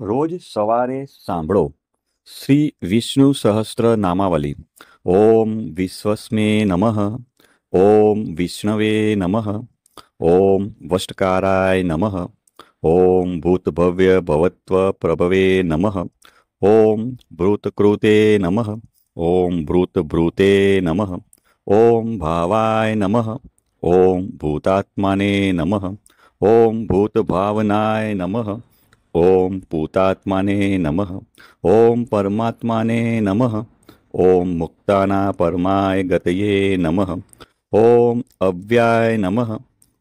રોજ સવારે સાંભળો શ્રી વિષ્ણુ સહસ્ત્ર નામાવલી. ઓમ વિશ્વસ્મે નમઃ. ઓમ વિષ્ણવે નમઃ. ઓમ વષ્ટકારાય નમઃ. ઓમ ભૂતભવ્ય ભવત્વ પ્રભવે નમઃ. ઓમ ભૂતકૃતે નમઃ. ઓમ ભૂતભૃતે નમઃ. ઓમ ભાવાય નમઃ. ઓમ ભૂતાત્માને નમઃ. ઓમ ભૂતભાવનાય નમઃ. ઓમ ભૂતાત્માને નમઃ. ઓમ પરમાત્માને નમઃ. ઓમ મુક્તાના પરમાય ગતયે નમઃ. ઓમ અવ્યાય નમઃ.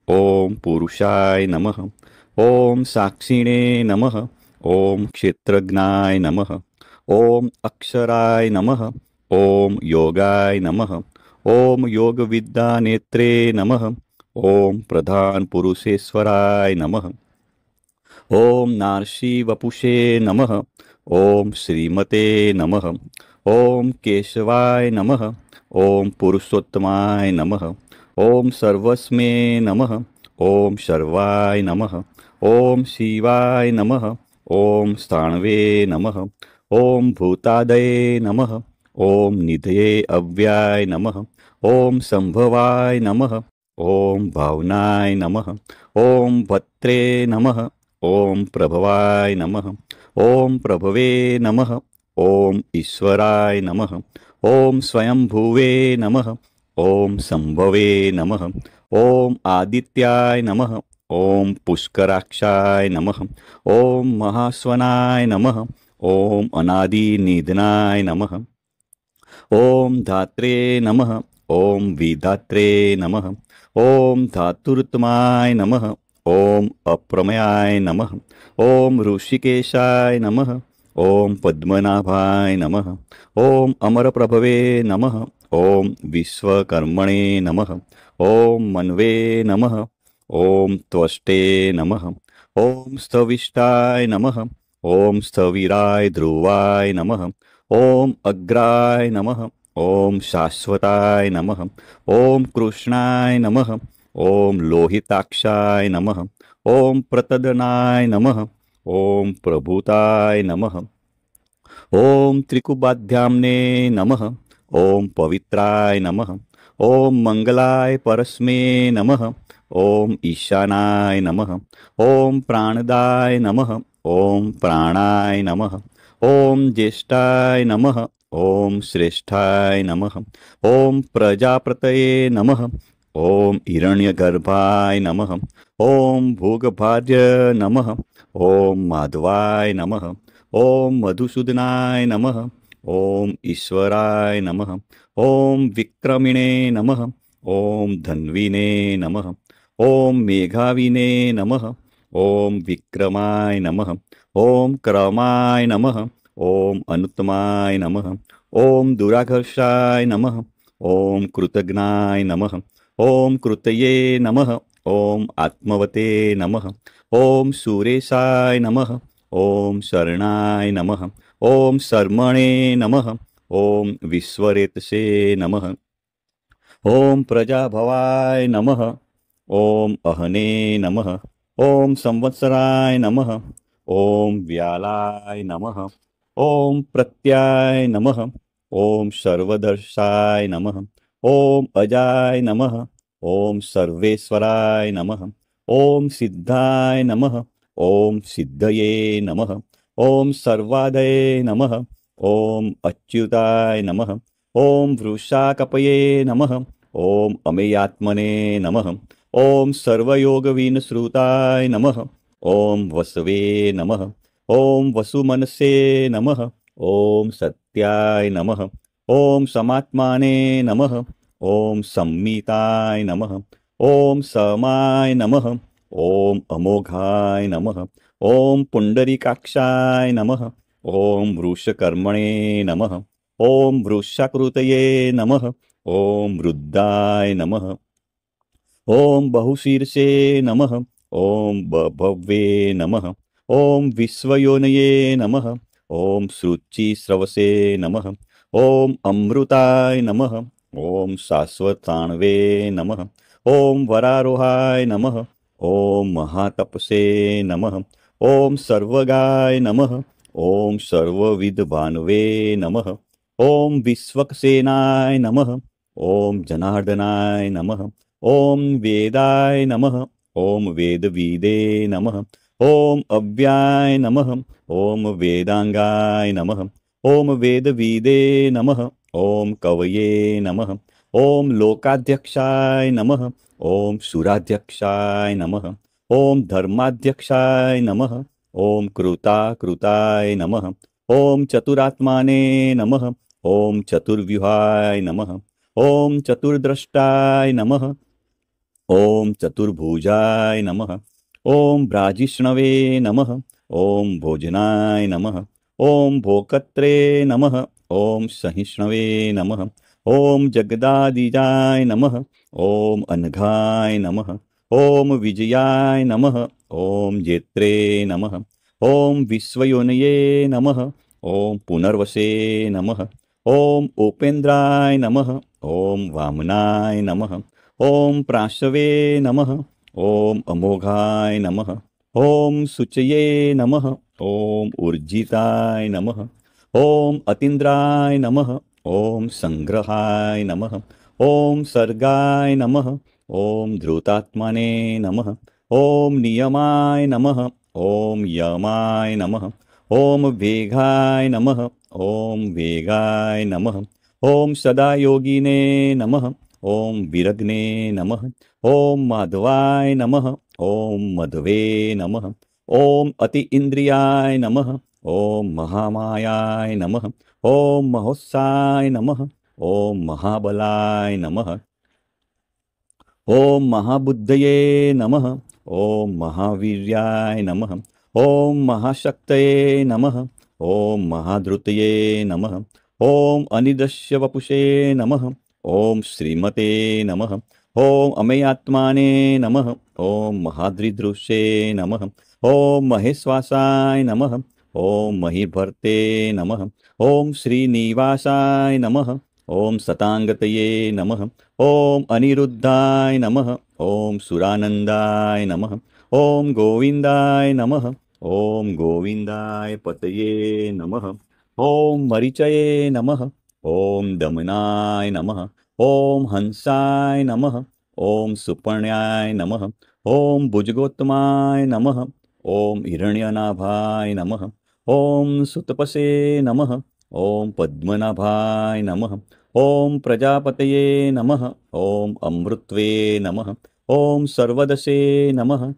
ઓમ પુરુષાય નમઃ. ઓમ સાક્ષિણે નમઃ. ઓમ ક્ષેત્રજ્ઞાય નમઃ. ઓમ અક્ષરાય નમઃ. ઓમ યોગાય નમઃ. ઓમ યોગવિદ્યા નેત્રે નમઃ. ઓમ પ્રધાન પુરુષેશ્વરાય નમઃ. ઓમ નાર્ષિ વપુષે નમઃ. ઓમ શ્રીમતે નમઃ. ઓમ કેશવાય નમઃ. ઓમ પુરુષોત્તમાય નમઃ. ઓમ સર્વસ્મે નમઃ. ઓમ શર્વાય નમઃ. ઓમ શિવાય નમઃ. ઓમ સ્થાણવે નમઃ. ઓમ ભૂતાદયે નમઃ. ઓમ નિધયે અવ્યાય નમઃ. ઓમ સંભવાય નમઃ. ઓમ ભાવનાય નમઃ. ઓમ ભત્રે નમઃ. ઓમ પ્રભવાય નમઃ. ઓમ પ્રભવે નમઃ. ઓમ ઈશ્વરાય નમઃ. ઓમ સ્વયંભુવે નમઃ. ઓમ સંભવે નમઃ. ઓમ આદિત્યાય નમઃ. ઓમ પુષ્કરાક્ષાય નમઃ. ઓમ મહાસ્વનાય નમઃ. ઓમ અનાદિનિધનાય નમઃ. ઓમ ધાત્રે નમઃ. ઓમ વિધાત્રે નમઃ. ઓમ ધાતુરુત્તમાય નમઃ. ઓમ અપ્રમયાય નમઃ. ઓમ ઋષિકેશાય નમઃ. ઓમ પદ્મનાભાય નમઃ. ઓમ અમરપ્રભવે નમઃ. ઓમ વિશ્વકર્મણે નમઃ. ઓમ મન્વે નમઃ. ઓમ ત્વષ્ટે નમઃ. ઓમ સ્થવિષ્ટાય નમઃ. ઓમ સ્થવિરાય ધ્રુવાય નમઃ. ઓમ અગ્રાય નમઃ. ઓમ શાશ્વતાય નમઃ. ઓમ કૃષ્ણાય નમઃ. ઓમ લોહિતાક્ષાય નમઃ. ઓમ પ્રતદનાય નમઃ. ઓમ પ્રભુતાય નમઃ. ઓમ ત્રિકુબાધ્યામ્ને નમઃ. ઓમ પવિત્રાય નમઃ. ઓમ મંગલાય પરસ્મે નમઃ. ઓમ ઈશાનાય નમઃ. ઓમ પ્રાણદાય નમઃ. ઓમ પ્રાણાય નમઃ. ઓમ જ્યેષ્ઠાય નમઃ. ઓમ શ્રેષ્ઠાય નમઃ. ઓમ પ્રજાપતયે નમઃ. ઓમ હિરણ્યગર્ભાય નમઃ. ઓમ ભોગભાર્ય નમઃ. ઓમ માધવાય નમઃ. ઓમ મધુસૂદનાય નમઃ. ઓમ ઈશ્વરાય નમઃ. ઓમ વિક્રમિણે નમઃ. ઓમ ધન્વીને નમઃ. ઓમ મેઘાવિને નમઃ. ઓમ વિક્રમાય નમઃ. ઓમ ક્રમાય નમઃ. ઓમ અનુત્તમાય નમઃ. ઓમ દુરાઘર્ષાય નમઃ. ઓમ કૃતજ્ઞાય નમઃ. ઓમ કૃતયે નમઃ. ઓમ આત્મવતે નમઃ. ઓમ સુરેશાય નમઃ. ઓમ શરણાય નમઃ. ઓમ શર્મણે નમઃ. ઓમ વિશ્વરેતસે નમઃ. ઓમ પ્રજાભવાય નમઃ. ઓમ અહને નમઃ. ઓમ સંવત્સરાય નમઃ. ઓમ વ્યાલાય નમઃ. ઓમ પ્રત્યાય નમઃ. ઓમ સર્વદર્શાય નમઃ. ઓમ અજાય નમઃ. ઓમ સર્વેશ્વરાય નમઃ. ઓમ સિદ્ધાય નમઃ. ઓમ સિદ્ધયે નમઃ. ઓમ સર્વાદયે નમઃ. ઓમ અચ્યુતાય નમઃ. ઓમ વૃષાકપયે નમઃ. ઓમ અમેયાત્મને નમઃ. ઓમ સર્વયોગવિનશ્રુતાય નમઃ. ઓમ વસવે નમઃ. ઓમ વસુમનસે નમઃ. ઓમ સત્યાય નમઃ. ઓમ સમાત્માને નમઃ. ઓમ સંમિતાય નમઃ. ઓમ સમાય નમઃ. ઓમ અમોઘાય નમઃ. ઓમ પુંડરીકાક્ષાય નમઃ. ઓમ વૃષકર્મણે નમઃ. ઓમ વૃષાકૃતયે નમઃ. ઓમ વૃદ્ધાય નમઃ. ઓમ બહુશીર્ષે નમઃ. ઓમ ભવ્યે નમઃ. ઓમ વિશ્વયોનયે નમઃ. ઓમ શ્રુચિસ્રવસે નમઃ. ઓમ અમૃતાય નમઃ. ઓમ શાશ્વતાણવે નમઃ. ઓમ વરારોહાય નમઃ. ઓમ મહાતપસે નમઃ. ઓમ સર્વગાય નમઃ. ઓમ સર્વવિદ્ભાનવે નમઃ. ઓમ વિશ્વક્સેનાય નમઃ. ઓમ જનાર્દનાય નમઃ. ઓમ વેદાય નમઃ. ઓમ વેદવિદે નમઃ. ઓમ અવ્યાય નમઃ. ઓમ વેદાંગાય નમઃ. ઓમ વેદવિદે નમઃ. ઓમ કવયે નમઃ. ઓમ લોકાધ્યક્ષાય નમઃ. ઓમ સુરાધ્યક્ષાય નમઃ. ઓમ ધર્માધ્યક્ષાય નમઃ. ઓમ કૃતાય નમઃ. ઓમ ચતુરાત્માને નમઃ. ઓમ ચતુર્વ્યુહાય નમઃ. ઓમ ચતુર્દ્રષ્ટાય નમઃ. ઓમ ચતુર્ભુજાય નમઃ. ઓમ ભ્રાજિષ્ણવે નમઃ. ઓમ ભોજનાય નમઃ. ઓમ ભોકત્રે નમઃ. ઓમ સહિષ્ણવે નમઃ. ઓમ જગદાદિજાય નમઃ. ઓમ અનઘાય નમઃ. ઓમ વિજયાય નમઃ. ઓમ જેત્રે નમઃ. ઓમ વિશ્વયોનયે નમઃ. ઓમ પુનર્વસે નમઃ. ઓમ ઉપેન્દ્રાય નમઃ. ઓમ વામનાય નમઃ. ઓમ પ્રાશવે નમઃ. ઓમ અમોઘાય નમઃ. ઓમ શુચયે નમઃ. ઓમ ઉર્જિતાય નમઃ. ઓમ અતિન્દ્રાય નમઃ. ઓમ સંગ્રહાય નમઃ. ઓમ સર્ગાય નમઃ. ઓમ ધૃતાત્માને નમઃ. ઓમ નિયમાય નમઃ. ઓમ યમાય નમઃ. ઓમ વેગાય નમઃ. ઓમ વેગાય નમઃ. ઓમ સદાયોગીને નમઃ. ઓમ વિરગ્ને નમઃ. ઓમ માધવાય નમઃ. ઓમ મધવે નમઃ. ઓમ અતિ ઇન્દ્રિયાય નમઃ. ઓમ મહામાયાય નમઃ. ઓમ મહોત્સાય નમઃ. ઓમ મહાબલાય નમઃ. ઓમ મહાબુદ્ધયે નમઃ. ઓમ મહાવીર્યાય નમઃ. ઓમ મહાશક્તયે નમઃ. ઓમ મહાધૃતયે નમઃ. ઓમ અનિદસ્ય વપુષે નમઃ. ઓમ શ્રીમતે નમઃ. ઓમ અમેયાત્માને નમઃ. ઓમ મહાદ્રિદૃશે નમઃ. ઓમ મહેશ્વાસાય નમઃ. ઓમ મહીભર્તે નમઃ. ઓમ શ્રીનિવાસાય નમઃ. ઓમ સતાંગતયે નમઃ. ઓમ અનિરુદ્ધાય નમઃ. ઓમ સુરાનંદાય નમઃ. ઓમ ગોવિંદાય નમઃ. ઓમ ગોવિંદાય પતયે નમઃ. ઓમ મરીચયે નમઃ. ઓમ દમનાય નમઃ. ઓમ હંસાય નમઃ. ઓમ સુપર્ણ્યાય નમઃ. ઓમ ભુજગોત્તમાય નમઃ. ઓમ હિરણ્યનાભાય નમઃ. ઓમ સુતપસે નમઃ. ઓમ પદ્મનાભાય નમઃ. ઓમ પ્રજાપતયે નમઃ. ઓમ અમૃત્વે નમઃ. ઓમ સર્વદશે નમઃ.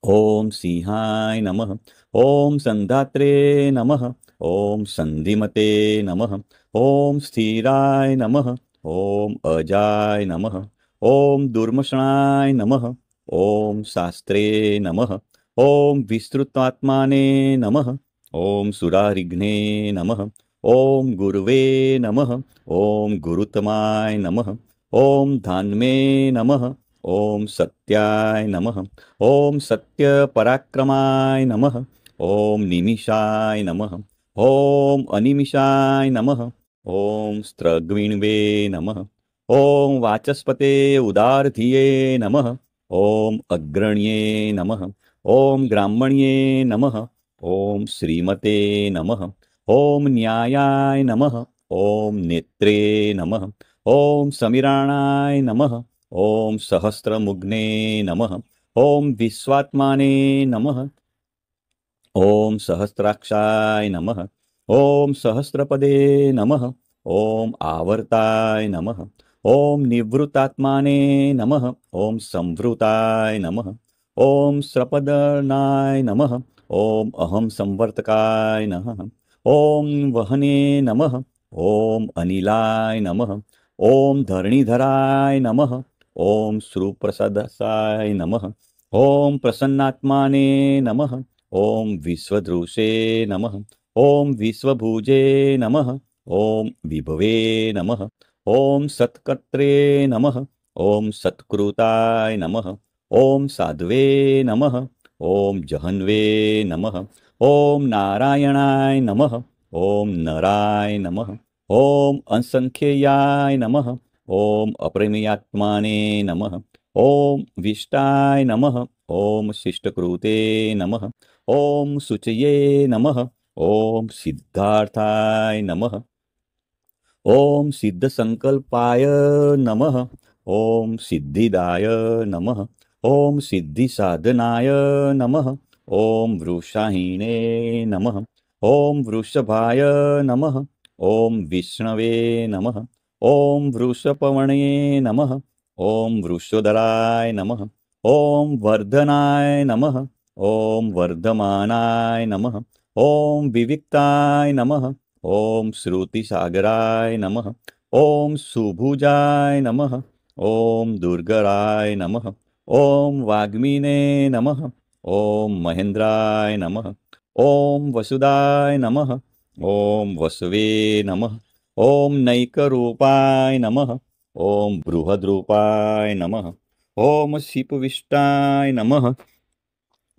ઓમ સિંહાય નમઃ. ઓમ સંધાત્રે નમઃ. ઓમ સંધિમતે નમઃ. ઓમ સ્થિરાય નમઃ. ઓમ અજાય નમઃ. ઓમ દુર્મષણાય નમઃ. ઓમ શાસ્ત્રે નમઃ. ઓમ વિસ્તૃતાત્માને નમઃ. ઓમ સુરારિઘ્ને નમઃ. ઓમ ગુરવે નમઃ. ઓમ ગુરુતમાય નમઃ. ઓમ ધાન્મે નમઃ. ઓમ સત્યાય નમઃ. ઓમ સત્ય પરાક્રમાય નમઃ. ઓમ નિમિષાય નમઃ. ઓમ અનિમિષાય નમઃ. ઓમ સ્ત્રગ્વિણવે નમઃ. ઓમ વાચસ્પતે ઉદારધિયે નમઃ. ઓમ અગ્રણ્યે નમઃ. ઓમ બ્રાહ્મણ્યે નમઃ. ઓમ શ્રીમતે નમઃ. ઓમ ન્યાયાય નમઃ. ઓમ નેત્રે નમઃ. ઓમ સમિરાણાય નમઃ. ઓમ સહસ્રમુગ્ને નમઃ. ઓમ વિશ્વાત્માને નમઃ. ઓમ સહસ્રાક્ષાય નમઃ. ઓમ સહસ્રપદે નમઃ. ઓમ આવર્તાય નમઃ. ઓમ નિવૃત્તાત્માને નમઃ. ઓમ સંવૃતાય નમઃ. ઓમ સ્રપદનાય નમઃ. ઓમ અહમ સંવર્તકાય નમઃ. ઓમ વહને નમઃ. ઓમ અનિલાય નમઃ. ઓમ ધરણીધરાય નમઃ. ઓમ શ્રુપ્રસદસાય નમઃ. ઓમ પ્રસન્નાત્માને નમઃ. ઓમ વિશ્વદૃશે નમઃ. ઓમ વિશ્વભુજે નમઃ. ઓમ વિભવે નમઃ. ઓમ સત્કર્ત્રે નમઃ. ઓમ સત્કૃતાય નમઃ. ઓમ સાધ્વે નમઃ. ઓમ જહન્વે નમઃ. ઓમ નારાયણાય નમઃ. ઓમ નરાય નમઃ. ઓમ અસંખ્યેયાય નમઃ. ઓમ અપ્રમેયાત્માને નમઃ. ઓમ વિષ્ટાય નમઃ. ॐ शिष्टकृते नमः। ॐ शुचये नमः। ॐ सिद्धार्थाय नमः। ॐ सिद्धसंकल्पाय नमः। ॐ सिद्धिदाय नमः। ॐ सिद्धिसाधनाय नमः। ॐ वृषाहिणे नमः। ॐ वृषभाय नमः। ॐ विष्णवे नमः। ॐ वृषपवणे नमः। ॐ वृषोदराय नमः। ॐ वर्धनाय नमः। ॐ वर्धमानाय नमः। ॐ विविक्ताय नमः। ॐ श्रुतिसागराय नमः। ॐ सुभुजाय नमः। ॐ दुर्गराय नमः। ॐ वाग्मिने नमः। ॐ महेन्द्राय नमः। ॐ वसुदाय नमः। ॐ वसवे नमः। ॐ नैकरूपाय नमः। ॐ बृहद्रूपाय नमः। ॐ शिपविष्टाय नमः।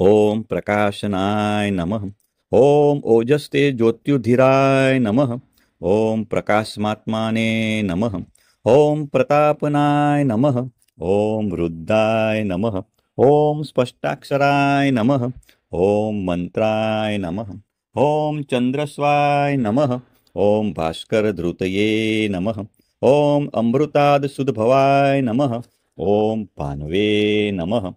ॐ प्रकाशनाय नमः। ॐ ओजस्ते ज्योत्युधिराय नमः। ॐ प्रकाशमात्माने नमः। ॐ प्रतापनाय नमः। ॐ रुद्राय नमः। ॐ स्पष्टाक्षराय नमः। ॐ मंत्राय नमः। ॐ चंद्रस्वाय नमः। ॐ भास्करधृतये नमः। ॐ अमृतादसुदभवाय नमः। ॐ पानवे नमः।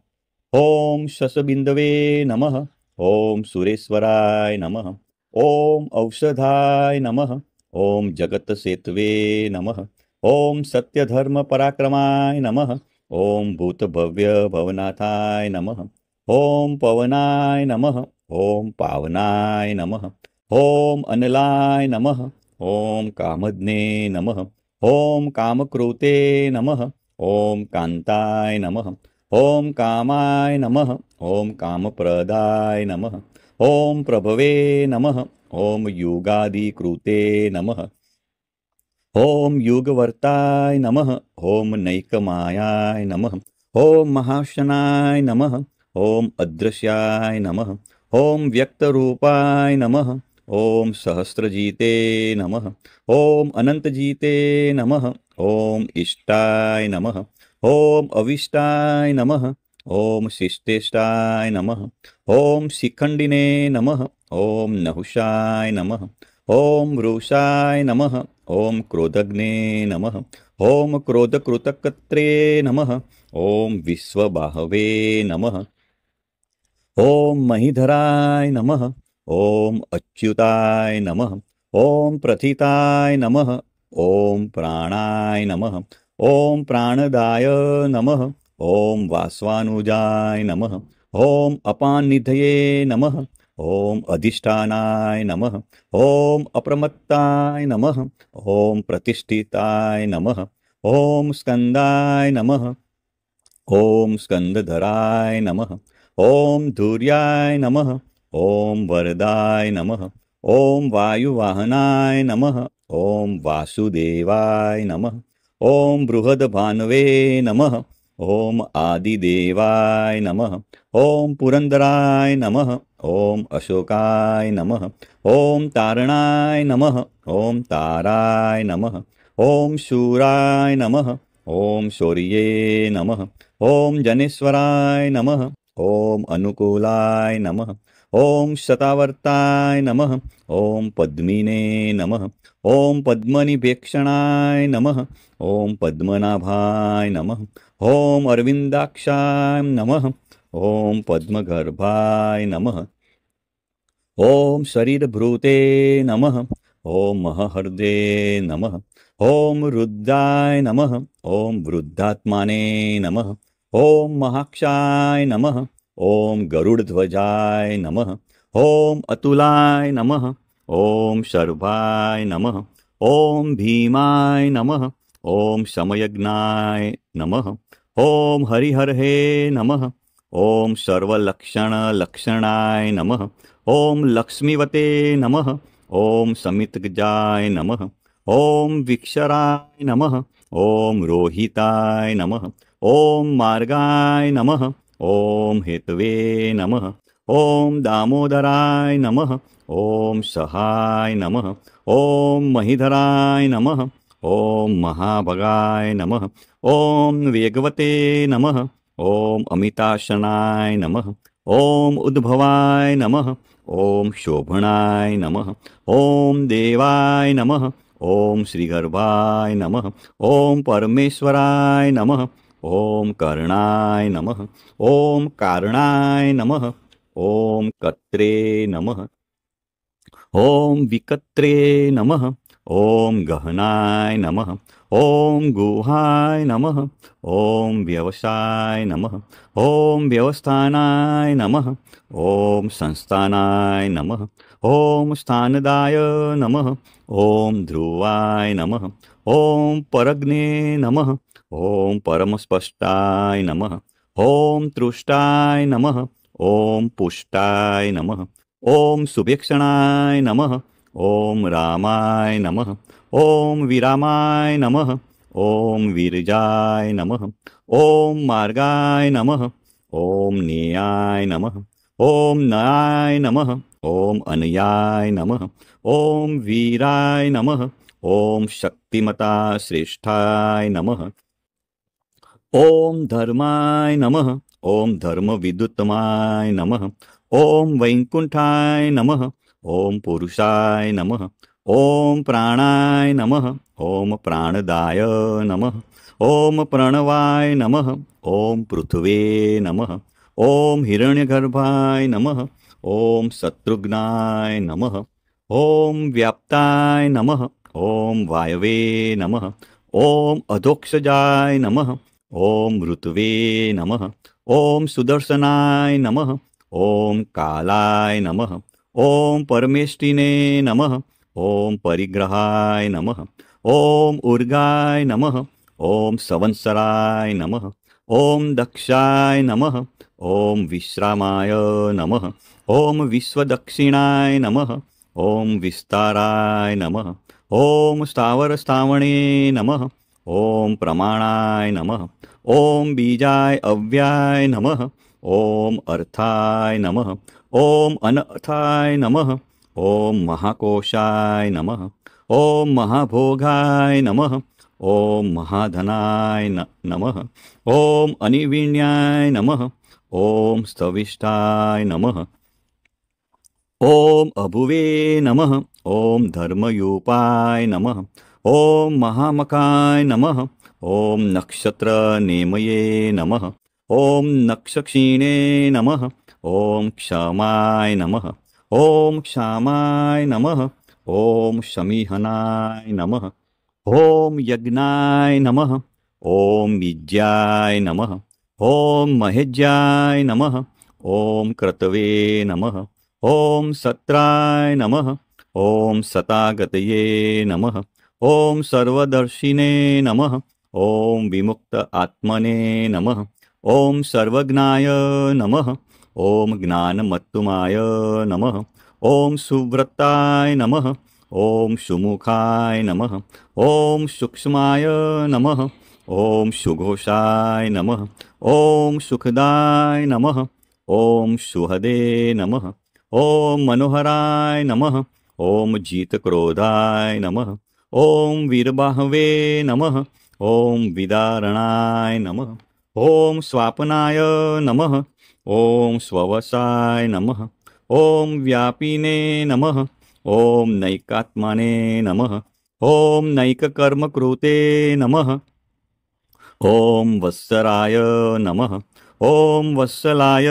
ॐ शशबिन्दवे नमः। ॐ सुरेश्वराय नमः। ॐ औषधाय नमः। ॐ जगत्सेतवे नमः। ॐ सत्यधर्मपराक्रमाय नमः। ॐ भूतभव्यभवनाथाय नमः। ॐ पवनाय नमः। ॐ पावनाय नमः। ॐ अनलाय नमः। ॐ कामज्ञे नमः। ॐ कामकृते नमः। ॐ कान्ताय नमः। ॐ कामाय नमः। ॐ कामप्रदाय नमः। ॐ प्रभवे नमः। ॐ युगादिकृते नमः। ॐ युगवर्ताय नमः। ॐ नैकमायाय नमः। ॐ महाशनाय नमः। ॐ अदृश्याय नमः। ॐ व्यक्तरूपाय नमः। ॐ सहस्रजीते नमः। ॐ अनन्तजीते नमः। ॐ इष्टाय नमः। ॐ अविष्टाय नमः। ॐ शिष्टेष्टाय नमः। ॐ शिखण्डिने नमः। ॐ नहुषाय नमः। ॐ वृषाय नमः। ॐ क्रोधग्ने नमः। ॐ क्रोधकृतकर्त्रे नमः। ॐ विश्वबाहवे नमः। ॐ महीधराय नमः। ॐ अच्युताय नमः। ॐ प्रथिताय नमः। ॐ प्राणाय नमः। ॐ प्राणदाय नमः। ॐ वासवानुजाय नमः। ॐ अपाननिधये नमः। ॐ अधिष्ठानाय नमः। ॐ अप्रमत्ताय नमः। ॐ प्रतिष्ठिताय नमः। ॐ स्कन्दाय नमः। ॐ स्कन्दधराय नमः। ॐ धूर्याय नमः। ॐ वरदाय नमः। ॐ वायुवाहनाय नमः। ॐ वासुदेवाय नमः। ॐ बृहद्भानवे नमः। ॐ आदिदेवाय नमः। ॐ पुरन्दराय नमः। ॐ अशोकाय नमः। ॐ तारणाय नमः। ॐ ताराय नमः। ॐ शूराय नमः। ॐ शौर्ये नमः। ॐ जनेश्वराय नमः। ॐ अनुकूलाय नमः। ॐ शतावर्ताय नमः। ॐ पद्मिने नमः। ॐ पद्मनिभेक्षणाय नमः। ॐ पद्मनाभाय नमः। ॐ अरविन्दाक्षाय नमः। ॐ पद्मगर्भाय नमः। ॐ शरीरभृते नमः। ॐ महहृदे नमः। ॐ रुद्राय नमः। ॐ वृद्धात्माने नमः। ॐ महाक्षाय नमः। ॐ गरुडध्वजाय नमः। ॐ अतुलाय नमः। ॐ शर्भाय नमः। ॐ भीमाय नमः। ॐ शमयज्ञाय नमः। ॐ हरिहरहे नमः। ॐ सर्वलक्षणलक्षणाय नमः। ॐ लक्ष्मीवते नमः। ॐ समितगजाय नमः। ॐ विक्षराय नमः। ॐ रोहिताय नमः। ॐ मार्गाय नमः। ॐ हेतवे नमः। ॐ दामोदराय नमः। ॐ सहाय नमः। ॐ महीधराय नमः। ॐ महाभगाय नमः। ॐ वेगवते नमः। ॐ अमिताशनाय नमः। ॐ उद्भवाय नमः। ॐ शोभनाय नमः। ॐ देवाय नमः। ॐ श्रीगर्भाय नमः। ॐ परमेश्वराय नमः। ॐ कर्णाय नमः। ॐ कारणाय नमः। ॐ कत्रे नमः। ॐ विकत्रे नमः। ॐ गहनाय नमः। ॐ गुहाय नमः। ॐ व्यवसाय नमः। ॐ व्यवस्थानाय नमः। ॐ संस्थानाय नमः। ॐ स्थानदाय नमः। ॐ ध्रुवाय नमः। ॐ परग्ने नमः। ॐ परमस्पष्टाय नमः। ॐ तृष्टाय नमः। ॐ पुष्टाय नमः। ॐ सुभिक्षणाय नमः। ॐ रामाय नमः। ॐ विरामाय नमः। ॐ वीरजाय नमः। ॐ मार्गाय नमः। ॐ नेयाय नमः। ॐ नयाय नमः। ॐ अनयाय नमः। ॐ वीराय नमः। ॐ शक्तिमता श्रेष्ठाय नमः। ॐ धर्माय नमः। ॐ धर्मविदुत्तमाय नमः। ॐ वैकुंठाय नमः। ॐ पुरुषाय नमः। ॐ प्राणाय नमः। ॐ प्राणदाय नमः। ॐ प्रणवाय नमः। ॐ पृथ्वे नमः। ॐ हिरण्यगर्भाय नमः। ॐ शत्रुघ्नाय नमः। ॐ व्याप्ताय नमः। ॐ वायवे नमः। ॐ अधोक्षजाय नमः। ॐ ऋतवे नमः। ॐ सुदर्शनाय नमः। ॐ कालाय नमः। ॐ परमेष्टिने नमः। ॐ परिग्रहाय नमः। ॐ उर्गाय नमः। ॐ संवत्सराय नमः। ॐ दक्षाय नमः। ॐ विश्रामाय नमः। ॐ विश्वदक्षिणाय नमः। ॐ विस्ताराय नमः। ॐ स्थावरस्थावणे नमः। ॐ प्रमाणाय नमः। ॐ बीजाय अव्याय नमः। ॐ अर्थाय नमः। ॐ अनर्थाय नमः। ॐ महाकोशाय नमः। ॐ महाभोगाय नमः। ॐ महाधनाय नमः। ॐ अनिविण्याय नमः। ॐ स्तविष्ठाय नमः। ॐ अभुवे नमः। ॐ धर्मयूपाय नमः। ॐ महामकाय नमः। ॐ नक्षत्रनेमये नमः। ॐ नक्षक्षीणे नमः। ॐ क्षमाय नमः। ॐ क्षामाय नमः। ॐ शमीहनाय नमः। ॐ यज्ञाय नमः। ॐ विज्याय नमः। ॐ महेज्याय नमः। ॐ क्रतवे नमः। ॐ सत्राय नमः। ॐ सतागतये नमः। ॐ सर्वदर्शिने नमः। ॐ विमुक्त आत्मने नमः। ॐ सर्वज्ञाय नमः। ॐ ज्ञानमत्तुमाय नमः। ॐ सुव्रताय नमः। ॐ सुमुखाय नमः। ॐ सूक्ष्माय नमः। ॐ सुघोषाय नमः। ॐ सुखदाय नमः। ॐ सुहदे नमः। ॐ मनोहराय नमः। ॐ जितक्रोधाय नमः। ॐ वीरबाहवे नमः। ॐ विदारणाय नमः। ॐ स्वापनाय नमः। ॐ स्ववसाय नमः। ॐ व्यापिने नमः। ॐ नैकात्मने नमः। ॐ नैककर्मकृते नमः। ॐ वत्सराय नमः। ॐ वत्सलाय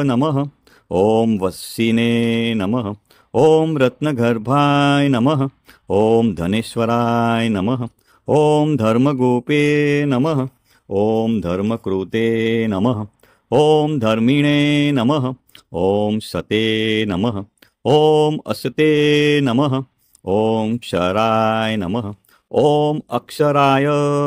नमः। ॐ वत्सिने नमः। ॐ रत्नगर्भाय नमः। ॐ धनेश्वराय नमः। ॐ धर्मगोपे नमः। ॐ धर्मकृते नमः। ॐ धर्मिणे नमः। ॐ सते नमः। ॐ असते नमः। ॐ क्षराय नमः। ॐ अक्षराय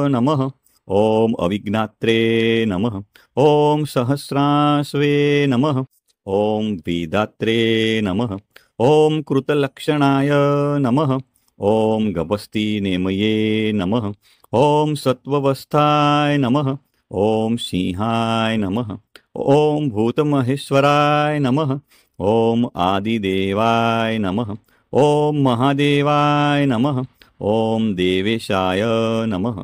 नमः। ॐ अविज्ञात्रे नमः। ॐ सहस्रास्वे नमः। ॐ वेदात्रे नमः। ॐ कृतलक्षणाय नमः। ॐ गभस्तिनेमये नमः। ॐ सत्त्वस्थाय नमः। ॐ सिंहाय नमः। ॐ भूतमहेश्वराय नमः। ॐ आदिदेवाय नमः। ॐ महादेवाय नमः। ॐ देवेशाय नमः।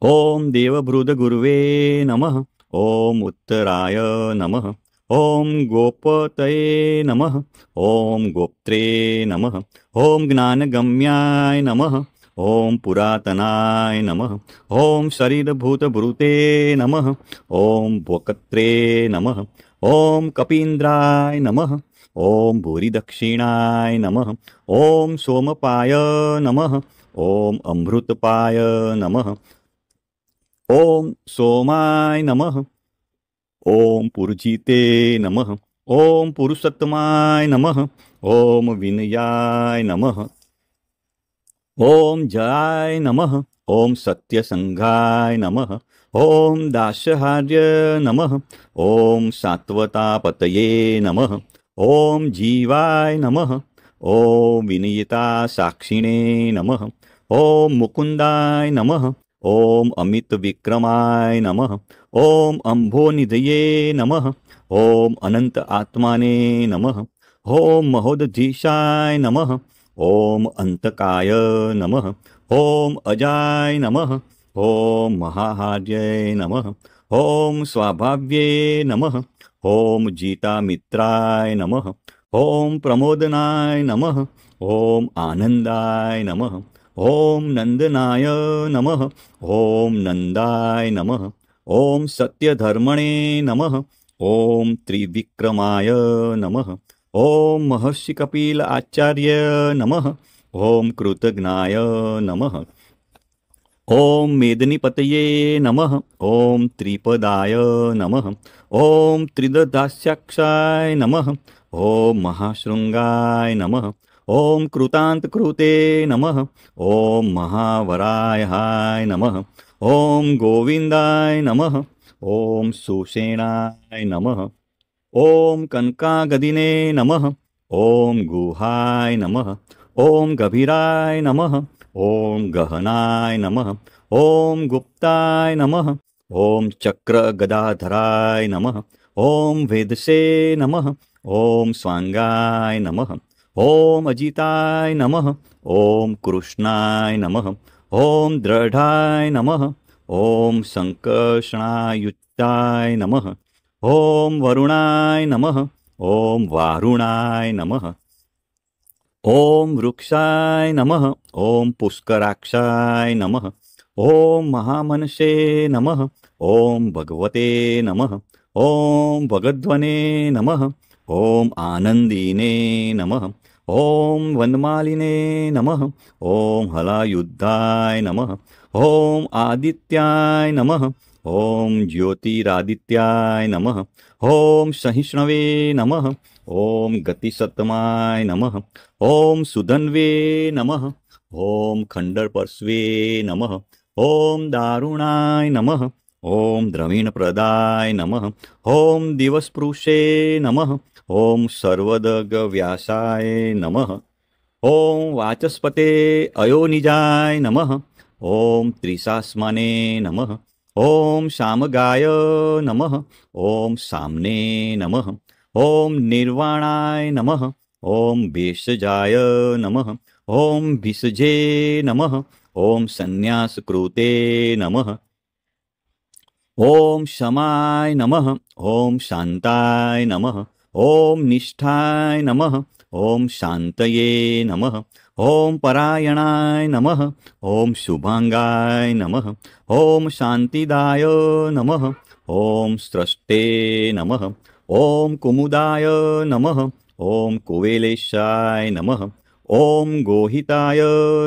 ॐ देवभृदगुरुवे नमः। ॐ उत्तराय नमः। ॐ गोपतये नमः। ॐ गोप्त्रे नमः। ॐ ज्ञानगम्याय नमः। ॐ पुरातनाय नमः। ॐ शरीरभूतभृते नमः। ॐ भोक्त्रे नमः। ॐ कपीन्द्राय नमः। ॐ भूरिदक्षिणाय नमः। ॐ सोमपाय नमः। ॐ अमृतपाय नमः। ॐ सोमाय नमः। ॐ पुरुजिते नमः। ॐ पुरुषोत्तमाय नमः। ॐ विनयाय नमः। ॐ जयाय नमः। ॐ सत्यसंघाय नमः। ॐ दासहार्य नमः। ॐ सात्वतापतये नमः। ॐ जीवाय नमः। ॐ विनियता साक्षिणे नमः। ॐ मुकुन्दाय नमः। ॐ अमित विक्रमाय नमः। ॐ अम्भोनिधये नमः। ॐ अनंत आत्माने नमः। ॐ महोदधीशाय नमः। ॐ अंतकाय नमः। ॐ अजाय नमः। ॐ महाहार्ये नमः। ॐ स्वाभाव्ये नमः। ॐ जीतामित्राय नमः। ॐ प्रमोदनाय नमः। ॐ आनंदाय नमः। ॐ नंदनाय नमः। ॐ नंदाय नमः। ॐ सत्यधर्मणे नमः। ॐ त्रिविक्रमाय नमः। ॐ महर्षि कपिल आचार्य नमः। ॐ कृतज्ञाय नमः। ॐ मेदिनीपतये नमः। ॐ त्रिपदाय नमः। ॐ त्रिददास्याक्षाय नमः। ॐ महाशृंगाय नमः। ॐ कृतान्तकृते नमः। ॐ महावरायाय नमः। ॐ गोविन्दाय नमः। ॐ सुषेणाय नमः। ॐ कनकागदिने नमः। ॐ गुहाय नमः। ॐ गभीराय नमः। ॐ गहनाय नमः। ॐ गुप्ताय नमः। ॐ चक्रगदाधराय नमः। ॐ वेदसे नमः। ॐ स्वांगाय नमः। ॐ अजिताय नमः। ॐ कृष्णाय नमः। ॐ दृढाय नमः। ॐ संकर्षणायुक्ताय नमः। ॐ वरुणाय नमः। ॐ वारुणाय नमः। ॐ वृक्षाय नमः। ॐ पुष्कराक्षाय नमः। ॐ महामनसे नमः। ॐ भगवते नमः। ॐ भगध्वने नमः। ॐ आनंदिने नमः। ॐ वनमालिने नमः। ॐ हलायुद्धाय नमः। ॐ आदित्याय नमः। ॐ ज्योतिरादित्याय नमः। ॐ सहिष्णवे नमः। ॐ गतिसत्तमाय नमः। ॐ सुधन्वे नमः। ॐ खंडरपर्श्वे नमः। ॐ दारुणाय नमः। ॐ द्रविणप्रदाय नमः। ॐ दिवसपुरुषे नमः। ॐ सर्वदगव्यासाय नमः। ॐ वाचस्पते अयोनिजाय नमः। ॐ त्रिशास्माने नमः। ॐ शामगाय नमः। ॐ साम्ने नमः। ॐ निर्वाणाय नमः। ॐ भेषजाय नमः। ॐ भिषजे नमः। ॐ संन्यासकृते नमः। ॐ शमाय नमः। ॐ शान्ताय नमः। ॐ निष्ठाय नमः। ॐ शान्तये नमः। ॐ परायणाय नमः। ॐ शुभांगाय नमः। ॐ शान्तिदाय नमः। ॐ स्रष्टे नमः। ॐ कुमुदाय नमः। ॐ कुवेलेशाय नमः। ॐ गोहिताय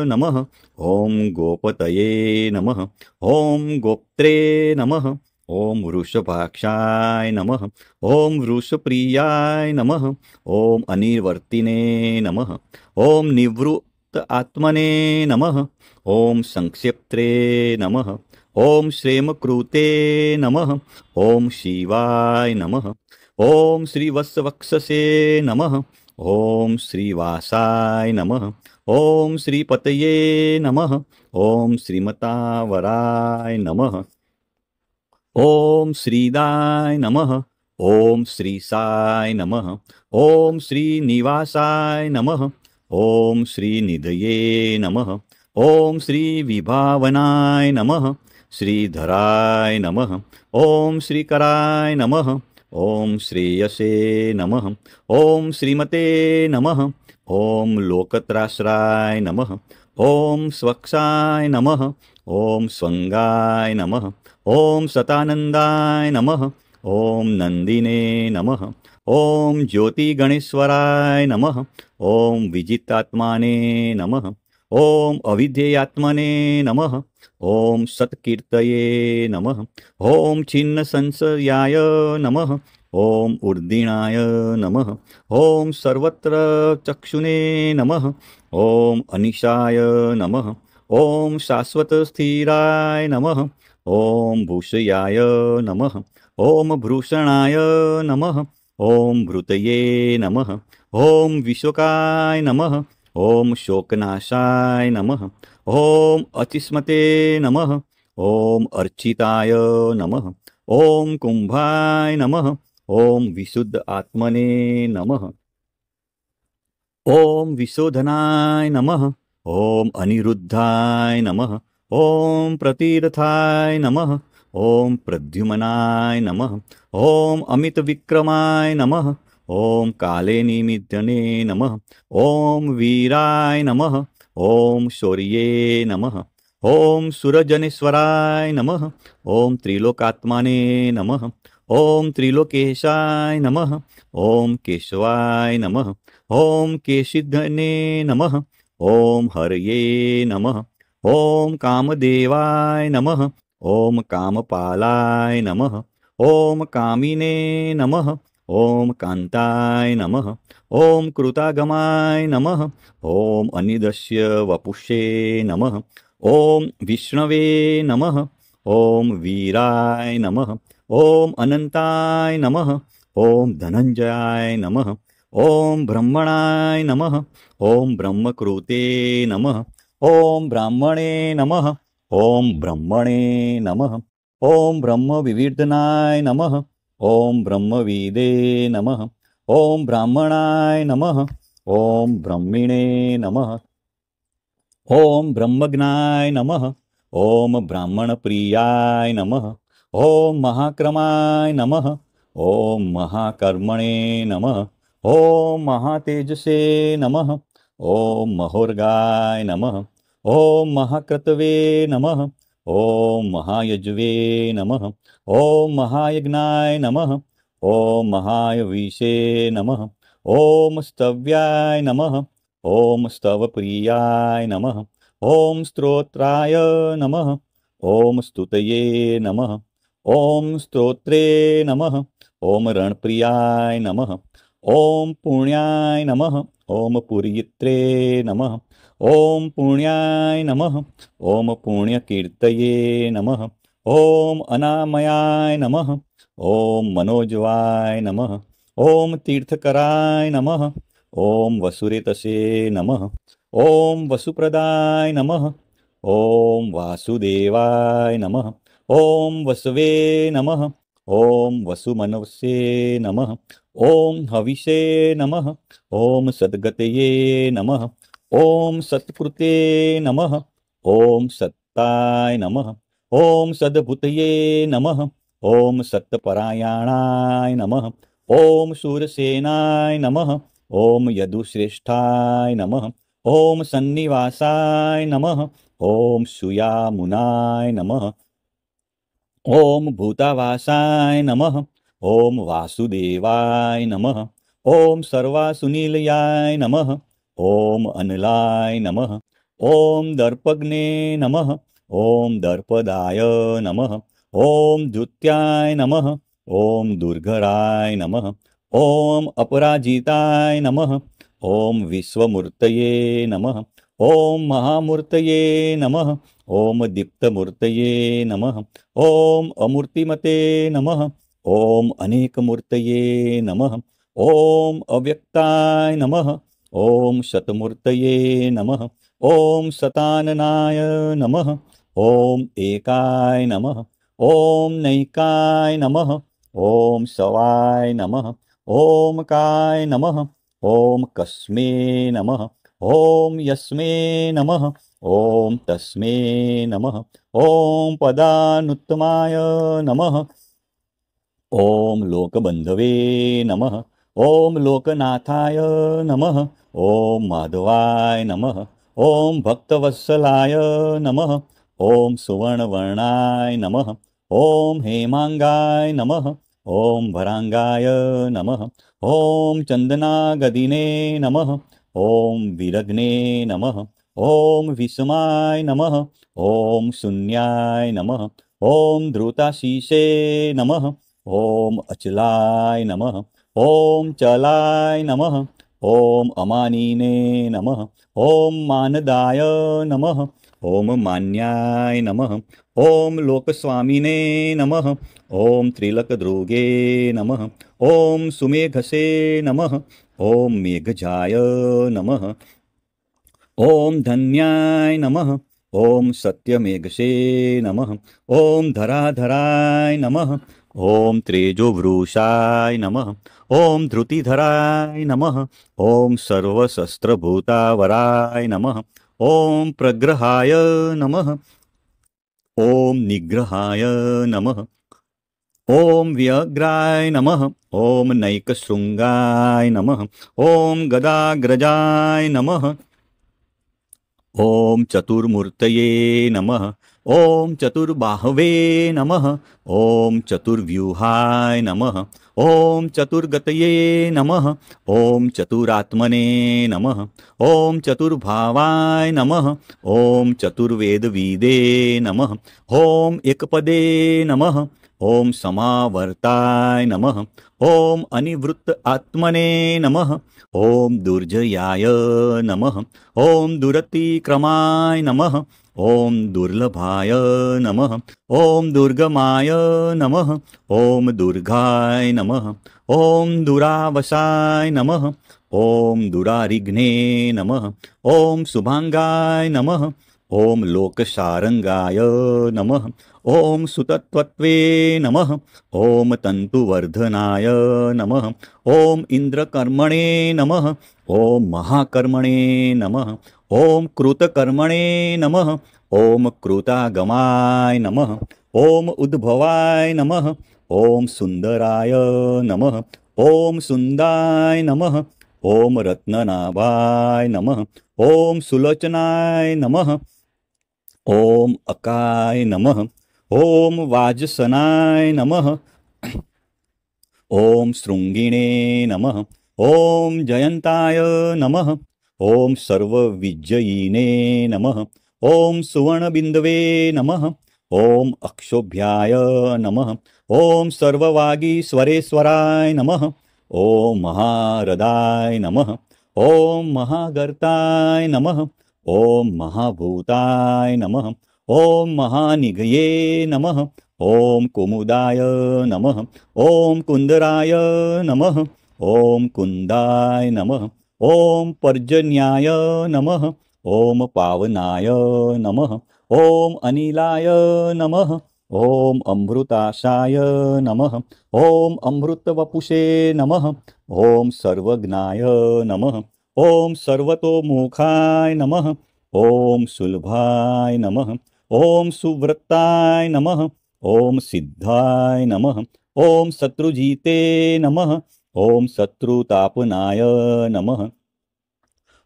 नमः। ॐ गोपतये नमः। ॐ गोप्त्रे नमः। ॐ वृषभाक्षाय नमः। ॐ वृषप्रियाय नमः। ॐ अनिवर्तिने नमः। ॐ निवृत्त आत्मने नमः। ॐ संक्षेप्त्रे नमः। ॐ श्रेमकृते नमः। ॐ शिवाय नमः। ॐ श्रीवत्सवक्षसे नमः। ॐ श्रीवासाय नमः। ॐ श्रीपतये नमः। ॐ श्रीमतावराय नमः। ॐ श्रीदाय नमः। ॐ श्रीसाय नमः। ॐ श्रीनिवासाय नमः। ॐ श्रीनिधये नमः। ॐ श्रीविभावनाय नमः। श्रीधराय नमः। ॐ श्रीकराय नमः। ॐ श्रेयसे नमः। ॐ श्रीमते नमः। ॐ लोकत्राश्राय नमः। ॐ स्वक्षाय नमः। ॐ स्वंगाय नमः। ॐ सतानंदाय नमः। ॐ नंदिने नमः। ॐ ज्योतिगणेश्वराय नमः। ॐ विजितात्माने नमः। ॐ अविद्येयात्मने नमः। ॐ सत्कीर्तये नमः। ॐ छिन्नसंशयाय नमः। ॐ ऊर्दिणाय नमः। ॐ सर्वत्र चक्षुने नमः। ॐ अनिशाय नमः। ॐ शाश्वतस्थिराय नमः। ॐ भूषयाय नमः। ॐ भूषणाय नमः। ॐ भृतये नमः। ॐ विशोकाय नमः। ॐ शोकनाशाय नमः। ॐ अचिस्मते नमः। ॐ अर्चिताय नमः। ॐ कुंभाय नमः। ॐ विशुद्ध आत्मने नमः। ॐ विशोधनाय नमः। ॐ अनिरुद्धाय नमः। ॐ प्रतीर्थाय नमः। ॐ प्रद्युम्नाय नमः। ॐ अमितविक्रमाय नमः। ॐ काले निमित्तने नमः। ॐ वीराय नमः। ॐ शौर्ये नमः। ॐ सुरजनेश्वराय नमः। ॐ त्रिलोकात्माने नमः। ॐ त्रिलोकेशाय नमः। ॐ केशवाय नमः। ॐ केशिधने नमः। ॐ हरये नमः। ॐ कामदेवाय नमः। ॐ कामपालाय नमः। ॐ कामिने नमः। ॐ कान्ताय नमः। ॐ कृतागमाय नमः। ॐ अनिदस्य वपुषे नमः। ॐ विष्णवे नमः। ॐ वीराय नमः। ॐ अनंताय नमः। ॐ धनंजयाय नमः। ॐ ब्रह्मणाय नमः। ॐ ब्रह्मकृते नमः। ॐ ब्राह्मणे नमः। ॐ ब्रह्मणे नमः। ॐ ब्रह्मविवर्धनाय नमः। ॐ ब्रह्मविदे नमः। ॐ ब्राह्मणाय नमः। ॐ ब्रह्मिणे नमः। ॐ ब्रह्मज्ञाय नमः। ॐ ब्राह्मणप्रियाय नमः। ॐ महाक्रमाय नमः। ॐ महाकर्मणे नमः। ॐ महातेजसे नमः। ॐ महोर्गाय नमः। ॐ महाक्रतवे नमः। ॐ महायज्वे नमः। ॐ महायज्ञाय नमः। ॐ महायविषे नमः। ॐ स्तव्याय नमः। ॐ स्तवप्रियाय नमः। ॐ स्तोत्राय नमः। ॐ स्तुतये नमः। ॐ स्तोत्रे नमः। ॐ रणप्रियाय नमः। ॐ पुण्याय नमः। ॐ पुरीत्रे नमः। ॐ पुण्याय नमः। ॐ पुण्यकीर्तये नमः। ॐ अनामयाय नमः। ॐ मनोजवाय नमः। ॐ तीर्थकराय नमः। ॐ वसुरेतसे नमः। ॐ वसुप्रदाय नमः। ॐ वासुदेवाय नमः। ॐ वसवे नमः। ॐ वसुमनसे नमः। ॐ हविषे नमः। ॐ सद्गतये नमः। ॐ सत्कृते नमः। ॐ सत्ताय नमः। ॐ सद्भूतये नमः। ॐ सत्परायणाय नमः। ॐ शूरसेनाय नमः। ॐ यदुश्रेष्ठाय नमः। ॐ सन्निवासाय नमः। ॐ सुयामुनाय नमः। ॐ भूतावासाय नमः। ॐ वासुदेवाय नमः। ॐ सर्वासुनिलयाय नमः। ॐ अनलाय नमः। ॐ दर्पग्ने नमः। ॐ दर्पदाय नमः। ॐ द्युत्याय नमः। ॐ दुर्घराय नमः। ॐ अपराजिताय नमः। ॐ विश्वमूर्तये नमः। ॐ महामूर्तये नमः। ॐ दीप्तमूर्तये नमः। ॐ अमूर्तिमते नमः। ॐ अनेकमूर्तये नमः। ॐ अव्यक्ताय नमः। ॐ शतमूर्तये नमः। ॐ शताननाय नमः। ॐ एकाय नमः। ॐ नैकाय नमः। ॐ शवाय नमः। ॐ काय नमः। ॐ कस्मे नमः। ॐ यस्मे नमः। ॐ तस्मै नमः। ॐ पदानुत्तमाय नमः। ॐ लोकबन्धवे नमः। ॐ लोकनाथाय नमः। ॐ माधवाय नमः। ॐ भक्तवत्सलाय नमः। ॐ सुवर्णवर्णाय नमः। ॐ हेमांगाय नमः। ॐ भरांगाय नमः। ॐ चन्दनागदिने नमः। ॐ विरग्ने नमः। ॐ विषमाय नमः। ॐ शून्याय नमः। ॐ धृताशीषे नमः। ॐ अचलाय नमः। ॐ चलाय नमः। ॐ अमानीने नमः। ॐ मानदाय नमः। ॐ मान्याय नमः। ॐ लोकस्वामिने नमः। ॐ त्रिलकद्रुगे नमः। ॐ सुमेघसे नमः। ॐ मेघजाय नमः। ॐ धन्याय नमः। ॐ सत्यमेघसे नमः। ॐ धराधराय नमः। ॐ त्रेजोवृषाय नमः। ॐ धृतिधराय नमः। ॐ सर्वशस्त्रभूतावराय नमः। ॐ प्रग्रहाय नमः। ॐ निग्रहाय नमः। ॐ व्यग्राय नमः। ॐ नैकशृङ्गाय नमः। ॐ गदाग्रजाय नमः। ॐ चतुर्मूर्तये नमः। ॐ चतुर्बाहवे नमः। ॐ चतुर्व्यूहाय नमः। ॐ चतुर्गतये नमः। ॐ चतुरात्मने नमः। ॐ चतुर्भावाय नमः। ॐ चतुर्वेदविदे नमः। ॐ एकपदे नमः। ॐ समावर्ताय नमः। ॐ अनिवृत्त आत्मने नमः। ॐ दुर्जयाय नमः। ॐ दुरतिक्रमाय नमः। ॐ दुर्लभाय नमः। ॐ दुर्गमाय नमः। ॐ दुर्गाय नमः। ॐ दुरावसाय नमः। ॐ दुरारिघ्ने नमः। ॐ शुभांगाय नमः। ॐ लोकसारंगाय नमः। ॐ सुतत्वत्वे नमः। ॐ तन्तुवर्धनाय नमः। ॐ इन्द्रकर्मणे नमः। ॐ महाकर्मणे नमः। ॐ कृतकर्मणे नमः। ॐ कृतागमाय नमः। ॐ उद्भवाय नमः। ॐ सुन्दराय नमः। ॐ सुन्दाय नमः। ॐ रत्ननाभाय नमः। ॐ सुलोचनाय नमः। ॐ अकाय नमः। ॐ वाजसनाय नमः। ॐ शृङ्गिणे नमः। ॐ जयन्ताय नमः। ॐ सर्वविजयिने नमः। ॐ सुवर्णबिन्दवे नमः। ॐ अक्षोभ्याय नमः। ॐ सर्ववागीश्वरेश्वराय नमः। ॐ महारदाय नमः। ॐ महागर्ताय नमः। ॐ महाभूताय नमः। ॐ महानिगये नमः। ॐ कुमुदाय नमः। ॐ कुन्दराय नमः। ॐ कुन्दाय नमः। ॐ पर्जन्याय नमः। ॐ पावनाय नमः। ॐ अनिलाय नमः। ॐ अमृताशाय नमः। ॐ अमृतवपुषे नमः। ॐ सर्वज्ञाय नमः। ॐ सर्वतोमुखाय नमः। ॐ सुलभाय नमः। ॐ सुव्रताय नमः। ॐ सिद्धाय नमः। ॐ शत्रुजिते नमः। ॐ शत्रुतापनाय नमः।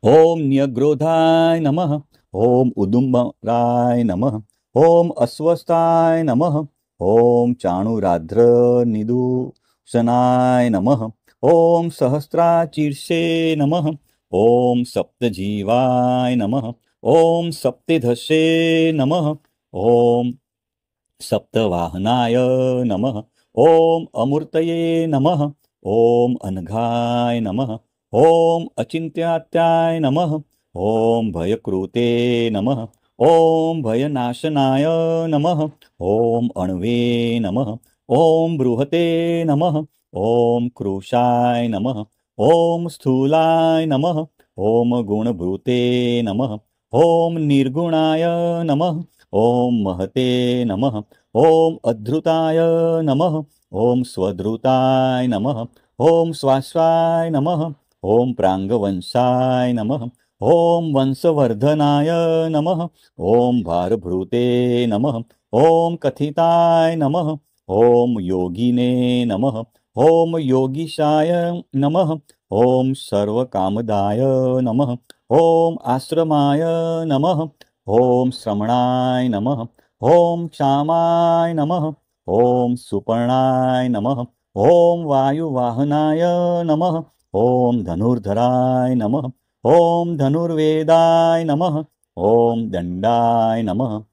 ॐ न्यग्रोधाय नमः। ॐ उदुम्बराय नमः। ॐ अस्वस्थाय नमः। ॐ चाणुराध्र निदूषणाय नमः। ॐ सहस्राचीर्षे नमः। ॐ सप्तजीवाय नमः। ॐ सप्तधसे नमः। ॐ सप्तवाहनाय नमः। ॐ अमूर्तये नमः। ॐ अनघाय नमः। ॐ अचिन्त्यात्याय नमः। ॐ भयकृते नमः। ॐ भयनाशनाय नमः। ॐ अण्वे नमः। ॐ बृहते नमः। ॐ कृशाय नमः। ॐ स्थूलाय नमः। ॐ गुणभूते नमः। ॐ निर्गुणाय नमः। ॐ महते नमः। ॐ अधृताय नमः। ॐ स्वधृताय नमः। ॐ स्वाश्वाय नमः। ॐ प्राङ्गवंशाय नमः। ॐ वंशवर्धनाय नमः। ॐ भारभृते नमः। ॐ कथिताय नमः। ॐ योगिने नमः। ॐ योगीशाय नमः। ॐ सर्वकामदाय नमः। ॐ आश्रमाय नमः। ॐ श्रमणाय नमः। ॐ क्षामाय नमः। ॐ सुपर्णाय नमः। ॐ वायुवाहनाय नमः। ॐ धनुर्धराय नमः। ॐ धनुर्वेदाय नमः। ॐ दण्डाय नमः।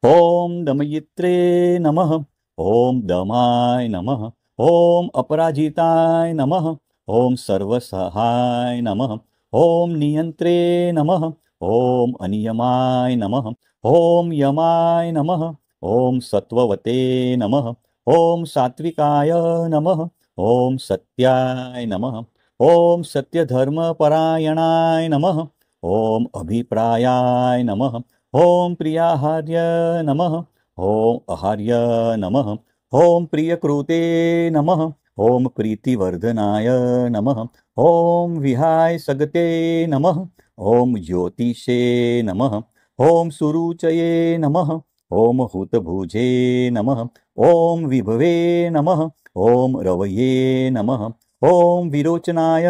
ॐ दमयित्रे नमः। ॐ दमाय नमः। ॐ अपराजिताय नमः। ॐ सर्वसहाय नमः। ॐ नियन्त्रे नमः। ॐ अनियमाय नमः। ॐ यमाय नमः। ॐ सत्ववते नमः। ॐ सात्विकाय नमः। ॐ सत्याय नमः। ॐ सत्यधर्मपरायणाय नमः। ॐ अभिप्रायाय नमः। ॐ प्रियाहार्य नमः। ॐ आहार्य नमः। ॐ प्रियकृते नमः। ॐ प्रीतिवर्धनाय नमः। ॐ विहाय सगते नमः। ॐ ज्योतिषे नमः। ॐ सुरुचये नमः। ॐ हुतभुजे नमः। ॐ विभवे नमः। ॐ रवये नमः। ॐ विरोचनाय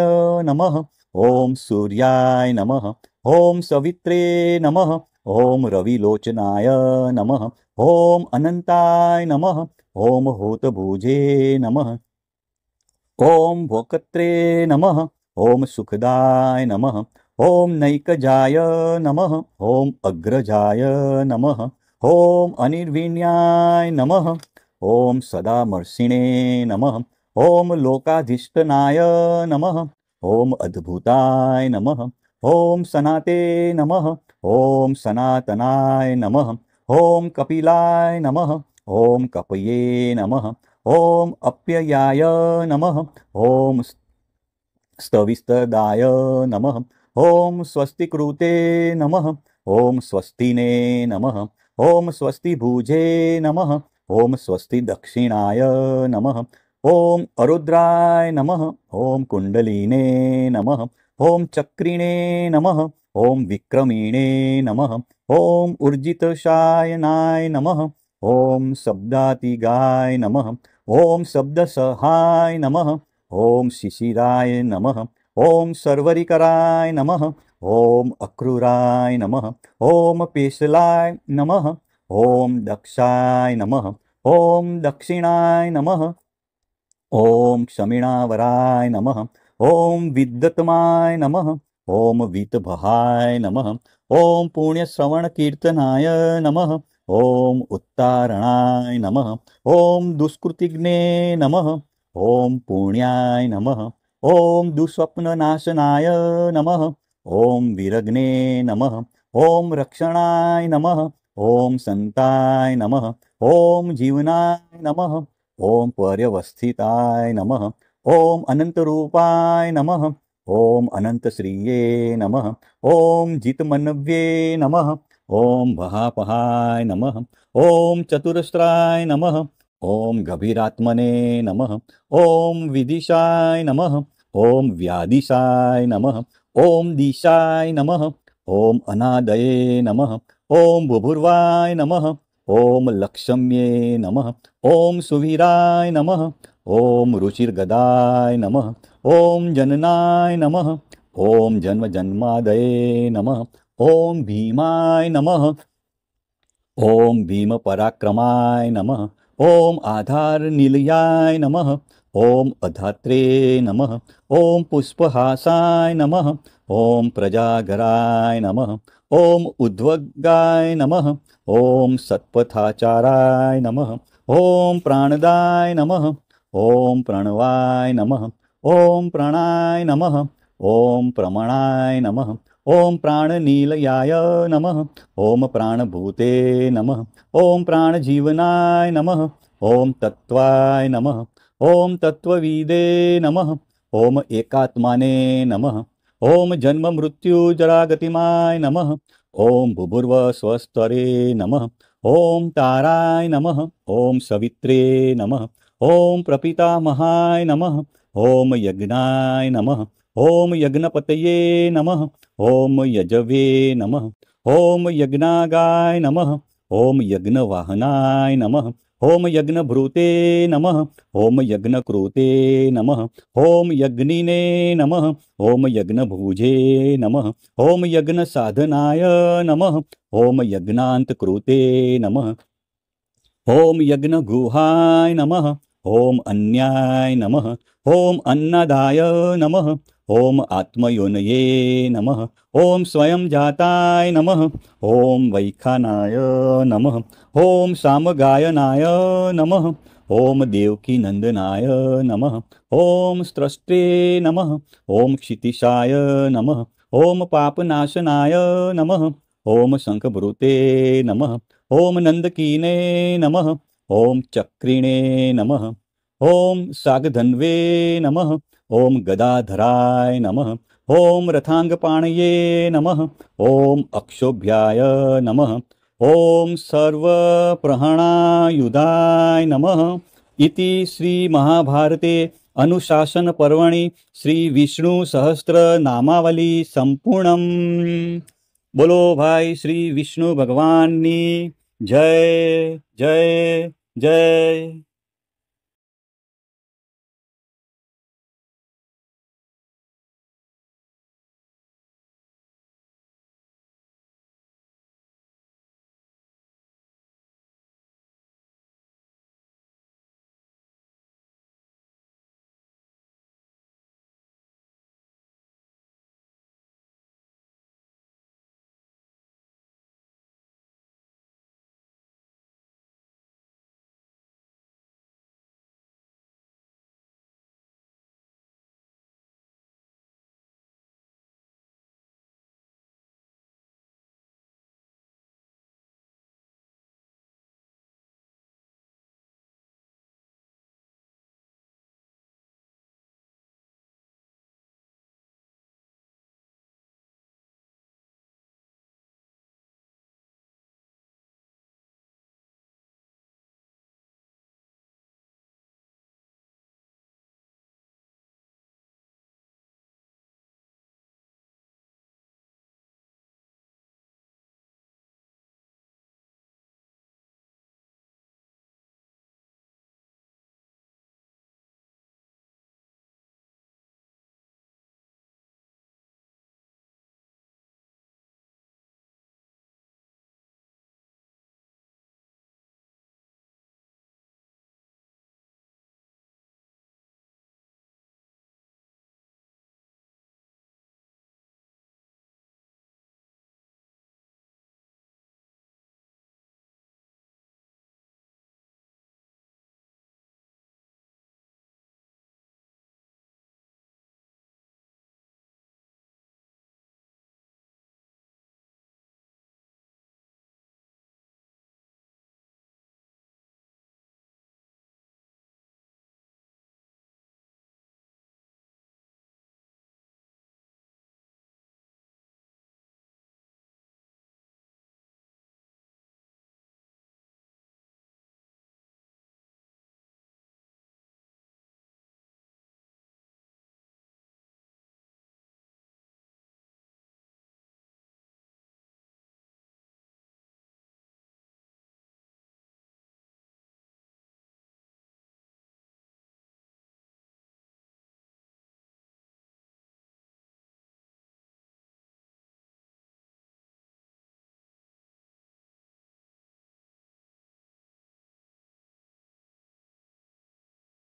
नमः। ॐ सूर्याय नमः। ॐ सवित्रे नमः। ॐ रविलोचनाय नमः। ॐ अनन्ताय नमः। ॐ होतभुजे नमः। ॐ भोक्त्रे नमः। ॐ सुखदाय नमः। ॐ नैकजाय नमः। ॐ अग्रजाय नमः। ॐ अनिर्विण्याय नमः। ॐ सदामर्षिणे नमः। ॐ लोकाधिष्ठनाय नमः। ॐ अद्भुताय नमः। ॐ सनाते नमः। ॐ सनातनाय नमः। ॐ कपिलाय नमः। ॐ कपये नमः। ॐ अप्ययाय नमः। ॐ स्तविस्तदाय नमः। ॐ स्वस्तिकृते नमः। ॐ स्वस्तिने नमः। ॐ स्वस्तिभुजे नमः। ॐ स्वस्ति दक्षिणाय नमः। ॐ अरुद्राय नमः। ॐ कुण्डलिने नमः। ॐ चक्रिणे नमः। ॐ विक्रमिणे नमः। ॐ ऊर्जितशायनाय नमः। ॐ शब्दातिगाय नमः। ॐ शब्दसहाय नमः। ॐ शिशिराय नमः। ॐ सर्वरिकराय नमः। ॐ अक्रूराय नमः। ॐ पेशलाय नमः। ॐ दक्षाय नमः। ॐ दक्षिणाय नमः। ॐ क्षमिणावराय नमः। ॐ विद्युत्माय नमः। ॐ वीतभहाय नमः। ॐ पुण्यश्रवणकीर्तनाय नमः। ॐ उत्तारणाय नमः। ॐ दुष्कृतिज्ञे नमः। ॐ पुण्याय नमः। ॐ दुःस्वप्ननाशनाय नमः। ॐ विरग्ने नमः। ॐ रक्षणाय नमः। ॐ सन्ताय नमः। ॐ जीवनाय नमः। ॐ पर्यवस्थिताय नमः। ॐ अनन्तरूपाय नमः। ॐ अनन्तश्रिये नमः। ॐ जितमन्व्ये नमः। ॐ महापहाय नमः। ॐ चतुरस्राय नमः। ॐ गभीरात्मने नमः। ॐ विदिशाय नमः। ॐ व्यादिशाय नमः। ॐ दिशाय नमः। ॐ अनादये नमः। ॐ बुभुर्वाय नमः। ॐ लक्ष्म्ये नमः। ॐ सुवीराय नमः। ॐ रुचिर्गदाय नमः। ॐ जननाय नमः। ॐ जन्मजन्मादये नमः। ॐ भीमाय नमः। ॐ भीमपराक्रमाय नमः। ॐ आधारनिलयाय नमः। ॐ अधात्रे नमः। ॐ पुष्पहासाय नमः। ॐ प्रजागराय नमः। ॐ उद्वगाय नमः। ॐ सत्पथाचाराय नमः। ॐ प्राणदाय नमः। ॐ प्रणवाय नमः। ॐ प्राणाय नमः। ॐ प्रमणाय नमः। ॐ प्राणनीलयाय नमः। ॐ प्राणभूते नमः। ॐ प्राणजीवनाय नमः। ॐ तत्त्वाय नमः। ॐ तत्त्वविदे नमः। ॐ एकात्माने नमः। ॐ जन्ममृत्युजरागतिमाय नमः। ॐ भूभुर्वस्वस्तरे नमः। ॐ ताराय नमः। ॐ सवित्रे नमः। ॐ प्रपितामहाय नमः। ॐ यज्ञाय नमः। ओम यज्ञपतये नमः। ओम यजवे नमः। ओम यज्ञागाय नमः। ओम यज्ञवाहनाय नमः। ओम यज्ञभृते नमः। ओम यज्ञकृते नमः। ओम यज्ञिने नमः। ओम यज्ञभुजे नमः। ओम यज्ञसाधनाय नमः। ओम यज्ञान्तकृते नमः। ओम यज्ञगुहाय नमः। ओम अन्याय नमः। ओम अन्नदाय नमः। ओम आत्मयोनये नमः। ओम स्वयं जाताय नमः। ओम वैखानाय नमः। ओम सामगायनाय नमः। ओम देवकीनंदनाय नमः। ओम स्त्रष्टे नमः। ओम क्षितिशाय नमः। ओम पापनाशनाय नमः। ओम शंखभृते नमः। ओम नंदकीने नमः। ओम चक्रिणे नमः। ओम सागधन्वे नमः। ओम गदाधराय नमः। ओम रथांगपाणये नमः। ओम अक्षोभ्याय नमः। ओम सर्वप्रहणायुधाय नमः। इति श्री महाभारते अनुशासन पर्वणि श्री विष्णु सहस्त्र नामावली संपूर्णम। बोलो भाई श्री विष्णु भगवान नी जय जय जय।